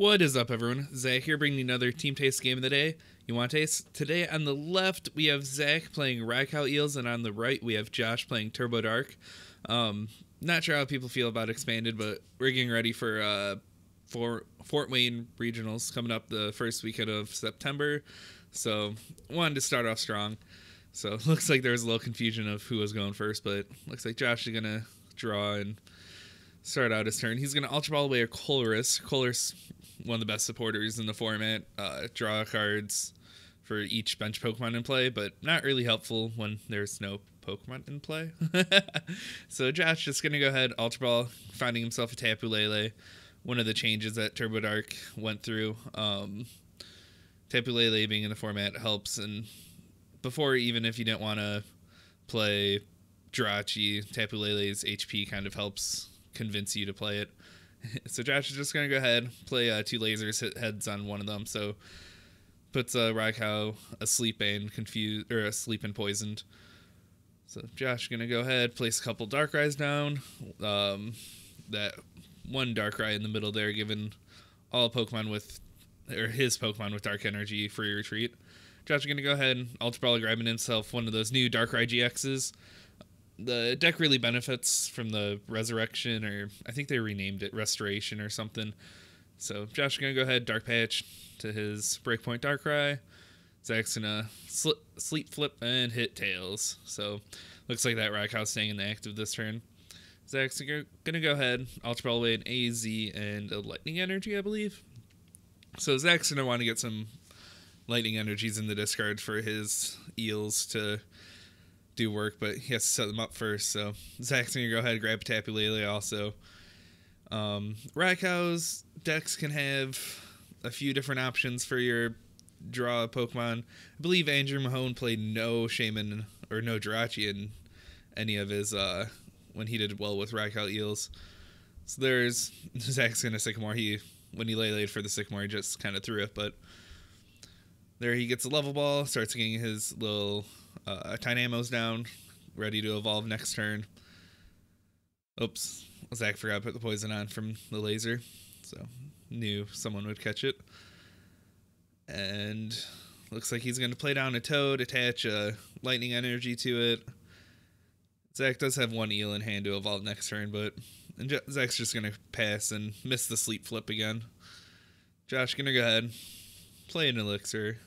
What is up, everyone? Zach here, bringing you another Team Taste game of the day. You want taste? Today on the left, we have Zach playing Raikou Eels, and on the right, we have Josh playing Turbo Dark. Not sure how people feel about Expanded, but we're getting ready for Fort Wayne Regionals coming up the first weekend of September. So, wanted to start off strong. So, looks like there was a little confusion of who was going first, but looks like Josh is going to draw and start out his turn. He's going to Ultra Ball away a Colress. Colress, one of the best supporters in the format. Draw cards for each bench Pokemon in play, but not really helpful when there's no Pokemon in play. So Josh just going to go ahead, Ultra Ball, finding himself a Tapu Lele. One of the changes that Turbo Dark went through. Tapu Lele being in the format helps, and before, even if you didn't want to play Jirachi, Tapu Lele's HP kind of helps convince you to play it. So Josh is just going to go ahead, play two lasers, hit heads on one of them, so puts Raikou asleep and poisoned. So Josh is going to go ahead, place a couple Darkrai's down. That one Darkrai in the middle there, giving all Pokemon his Pokemon with Dark Energy free retreat. Josh is going to go ahead, Ultra Ball, grabbing himself one of those new Darkrai GXs. The deck really benefits from the Resurrection, or I think they renamed it Restoration or something. So Josh is going to go ahead, Dark Patch to his Breakpoint Darkrai. Zach's going to Sleep Flip and hit Tails. So looks like that Raikou's staying in the active this turn. Zach's going to go ahead, Ultra Ball away an AZ and a Lightning Energy, I believe. So Zach's going to want to get some Lightning Energies in the discard for his Eels to do work, but he has to set them up first. So Zach's gonna go ahead and grab Tapu Lele also. Raikou's decks can have a few different options for your draw Pokemon. I believe Andrew Mahone played no Shaman or no Jirachi in any of his when he did well with Raikou Eels. So there's Zach's gonna Sycamore. When he Lele'd for the Sycamore, he just kind of threw it, but there he gets a level ball, starts getting his little Tynamos down, ready to evolve next turn. Oops, Zach forgot to put the poison on from the laser, so knew someone would catch it. And looks like he's going to play down a Toad, attach a Lightning Energy to it. Zach does have one Eel in hand to evolve next turn, but Zach's just going to pass and miss the Sleep Flip again. Josh going to go ahead, play an Elixir.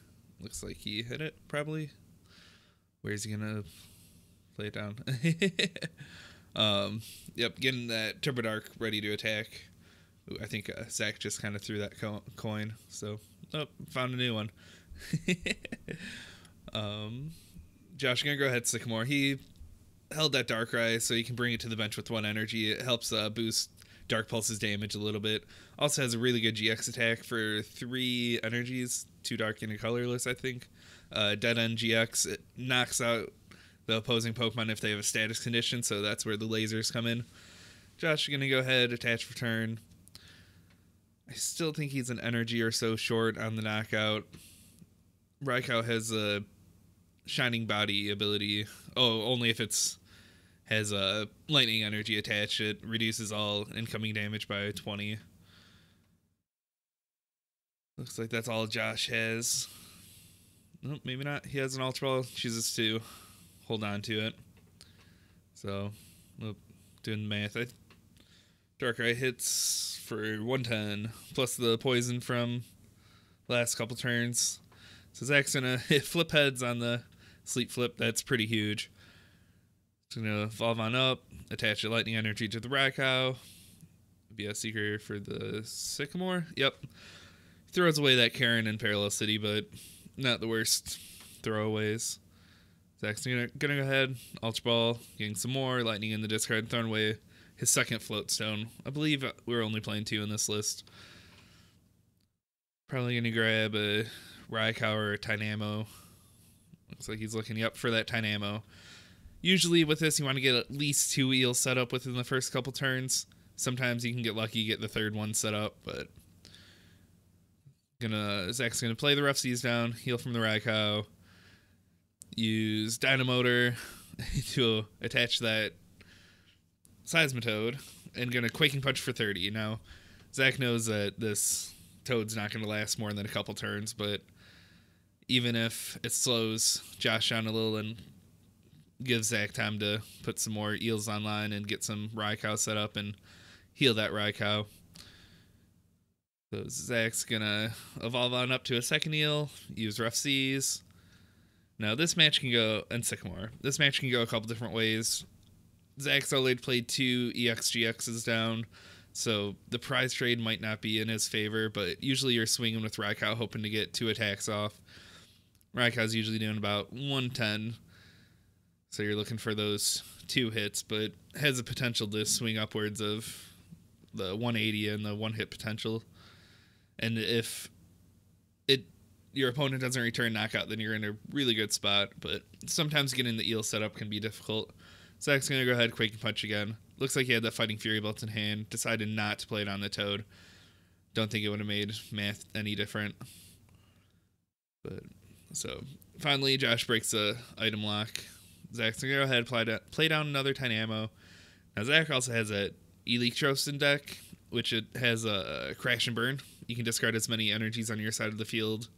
Looks like he hit it, probably. Where's he gonna play it down? Yep, getting that Turbo Dark ready to attack. Ooh, I think Zach just kind of threw that coin. So, found a new one. Josh, gonna go ahead, Sycamore. He held that Darkrai so he can bring it to the bench with one energy. It helps boost Dark Pulse's damage a little bit. Also has a really good GX attack for 3 energies, 2 dark and a colorless, I think. Dead End GX, it knocks out the opposing Pokemon if they have a status condition, so that's where the lasers come in. Josh is going to go ahead, attach for turn. I still think he's an energy or so short on the knockout. Raikou has a Shining Body ability. Oh, only if has a Lightning Energy attached. It reduces all incoming damage by 20. Looks like that's all Josh has. Nope, maybe not. He has an Ultra Ball. Chooses to hold on to it. So, doing the math. Darkrai hits for 110, plus the poison from last couple turns. So Zach's gonna hit Flip Heads on the Sleep Flip. That's pretty huge. It's gonna evolve on up, attach a Lightning Energy to the Raikou. Be a seeker for the Sycamore. Yep. Throws away that Karen in Parallel City, but not the worst throwaways. Zach's gonna go ahead, Ultra Ball, getting some more, Lightning in the discard, throwing away his second Float Stone. I believe we're only playing 2 in this list. Probably gonna grab a Raikou or a Tynamo. Looks like he's looking up for that Tynamo. Usually with this, you want to get at least 2 Eels set up within the first couple turns. Sometimes you can get lucky, get the third one set up, but Zach's gonna play the Rough Seas down, heal from the Raikou, use Dynamotor to attach that Seismitoad, and gonna Quaking Punch for 30. Now, Zach knows that this Toad's not going to last more than a couple turns, but even if it slows Josh down a little and gives Zach time to put some more Eels online and get some Raikou set up and heal that Raikou. So Zach's going to evolve on up to a second Eel, use Rough Seas. Now this match can go, and Sycamore, this match can go a couple different ways. Zach's already played 2 EX/GXs down, so the prize trade might not be in his favor, but usually you're swinging with Raikou hoping to get 2 attacks off. Raikou's usually doing about 110, so you're looking for those 2 hits, but has the potential to swing upwards of the 180 and the 1-hit potential. And if your opponent doesn't return knockout, then you're in a really good spot, but sometimes getting the Eel set up can be difficult. Zach's going to go ahead, Quaking Punch again. Looks like he had that Fighting Fury belt in hand, decided not to play it on the Toad. Don't think it would have made math any different. But so finally, Josh breaks the item lock. Zach's going to go ahead, play down another Tynamo. Now Zach also has that Electros in deck, which it has a Crash and Burn. You can discard as many energies on your side of the field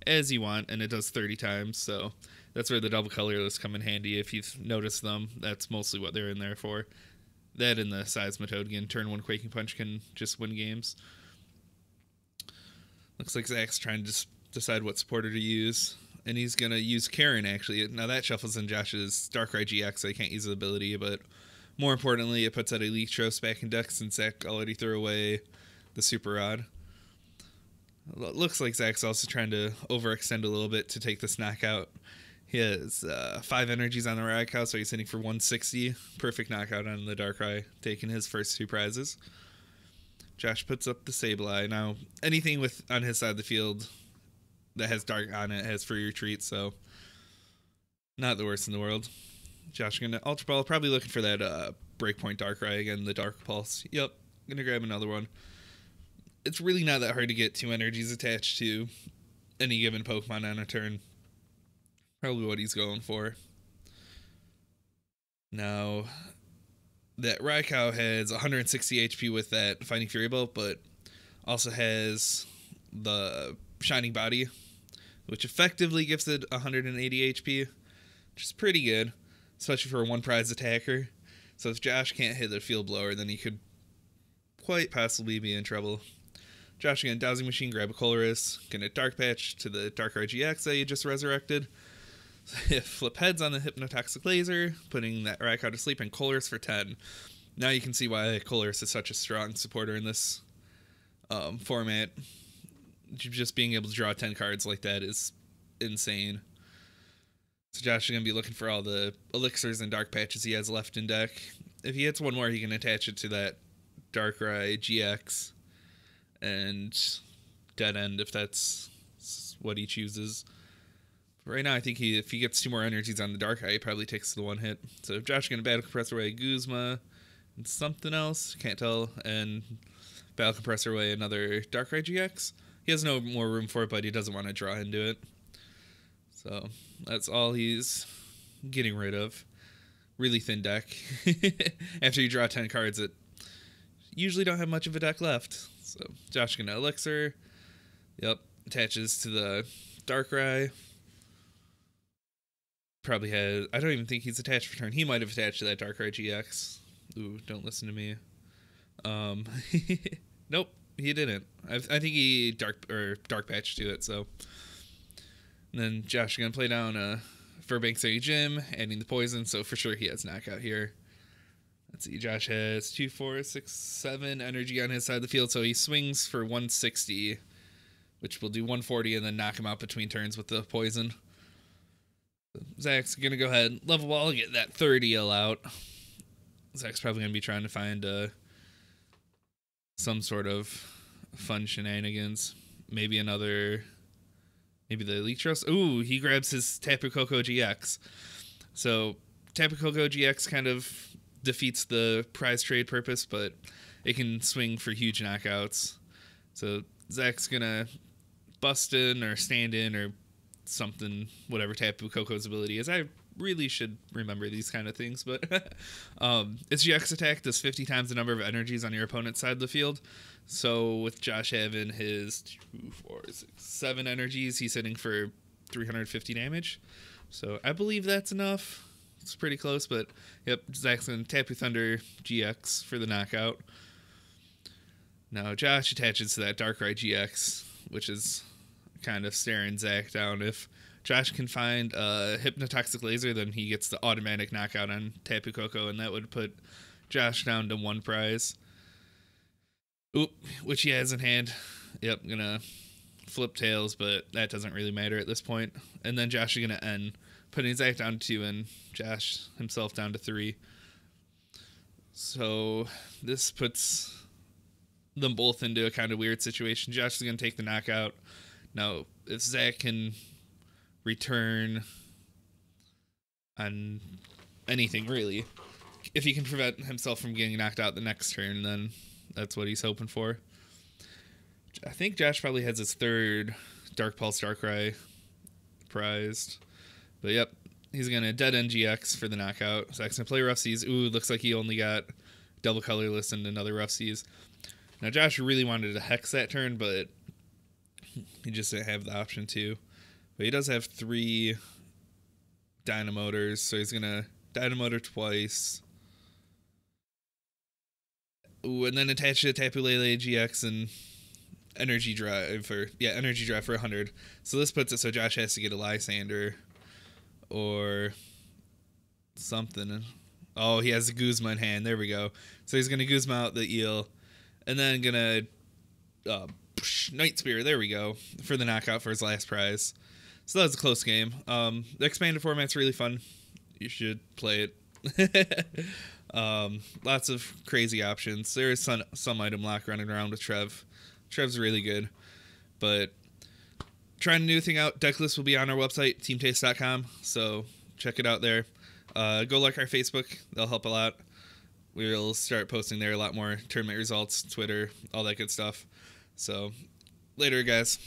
as you want, and it does 30 times, so that's where the double colorless come in handy. If you've noticed them, that's mostly what they're in there for. That and the Seismitoad, again, turn 1 Quaking Punch can just win games. Looks like Zach's trying to decide what supporter to use, and he's going to use Karen, actually. Now that shuffles in Josh's Darkrai GX, so he can't use the ability, but more importantly, it puts that Electros back in deck since Zach already threw away the Super Rod. Looks like Zach's also trying to overextend a little bit to take this knockout. He has 5 energies on the Raikou, so he's hitting for 160. Perfect knockout on the Darkrai, taking his first 2 prizes. Josh puts up the Sableye. Now, anything on his side of the field that has Dark on it has free retreat, so not the worst in the world. Josh going to Ultra Ball, probably looking for that Breakpoint Darkrai again, the Dark Pulse. Yep, going to grab another one. It's really not that hard to get 2 energies attached to any given Pokemon on a turn. Probably what he's going for. Now, that Raikou has 160 HP with that Fighting Fury Bolt, but also has the Shining Body, which effectively gives it 180 HP, which is pretty good, especially for a 1-prize attacker. So if Josh can't hit the Field Blower, then he could quite possibly be in trouble. Josh again, Dowsing Machine, grab a Colress, gonna Dark Patch to the Darkrai GX that you just resurrected. Flip heads on the Hypnotoxic Laser, putting that Raikou to sleep, and Colress for 10. Now you can see why Colress is such a strong supporter in this format. Just being able to draw 10 cards like that is insane. So Josh is going to be looking for all the elixirs and dark patches he has left in deck. If he hits one more, he can attach it to that Darkrai GX and Dead End if that's what he chooses. But right now, I think if he gets 2 more energies on the Darkrai, he probably takes the 1 hit. So Josh is going to Battle Compressor away Guzma and something else, can't tell, and Battle Compressor away another Darkrai GX. He has no more room for it, but he doesn't want to draw into it. So that's all he's getting rid of. Really thin deck. After you draw 10 cards, it usually don't have much of a deck left. So Josh gonna Elixir. Yep. Attaches to the Darkrai. Probably has... I don't even think he's attached for turn. He might have attached to that Darkrai GX. Ooh, don't listen to me. Nope, he didn't. I think he dark patched to it, so... And then Josh is going to play down Furbank City Gym, adding the poison, so for sure he has knockout here. Let's see, Josh has 2, 4, 6, 7 energy on his side of the field, so he swings for 160, which will do 140 and then knock him out between turns with the poison. So Zach's going to go ahead, level ball, get that 30 out. Zach's probably going to be trying to find some sort of fun shenanigans. Maybe the Electros. Ooh, he grabs his Tapu Koko GX. So Tapu Koko GX kind of defeats the prize trade purpose, but it can swing for huge knockouts. So Zach's gonna bust in or stand in or something, whatever Tapu Koko's ability is. I really should remember these kind of things, but its GX attack does 50 times the number of energies on your opponent's side of the field. So with Josh having his 2, 4, 6, 7 energies, he's hitting for 350 damage. So I believe that's enough. It's pretty close, but yep, Zach's going to Tapu Thunder GX for the knockout. Now Josh attaches to that Darkrai GX, which is kind of staring Zach down. If Josh can find a Hypnotoxic Laser, then he gets the automatic knockout on Tapu Koko, and that would put Josh down to 1 prize. Oop, which he has in hand. Yep, gonna flip tails, but that doesn't really matter at this point. And then Josh is gonna end, putting Zach down to 2 and Josh himself down to 3. So this puts them both into a kind of weird situation. Josh is gonna take the knockout. Now, if Zach can return on anything, really, if he can prevent himself from getting knocked out the next turn, then that's what he's hoping for. I think Josh probably has his 3rd Dark Pulse Darkrai prized. But yep, he's going to Dead End GX for the knockout. Zach's going to play Rough Seas. Ooh, looks like he only got double colorless and another Rough Seas. Now Josh really wanted to Hex that turn, but he just didn't have the option to. But he does have 3 Dynamotors, so he's going to Dynamotor twice. Ooh, and then attach to Tapu Lele GX and Energy Drive for 100. So this puts it so Josh has to get a Lysander or something. Oh, he has a Guzma in hand. There we go. So he's gonna Guzma out the Eel, and then gonna Night Spear. There we go for the knockout for his last prize. So that was a close game. The expanded format's really fun. You should play it. Lots of crazy options. There is some item lock running around with Trev. Trev's really good, but trying a new thing out. Deck list will be on our website, teamtaste.com, so check it out there. Go like our Facebook. They'll help a lot. We'll start posting there a lot more tournament results, Twitter, all that good stuff. So later, guys.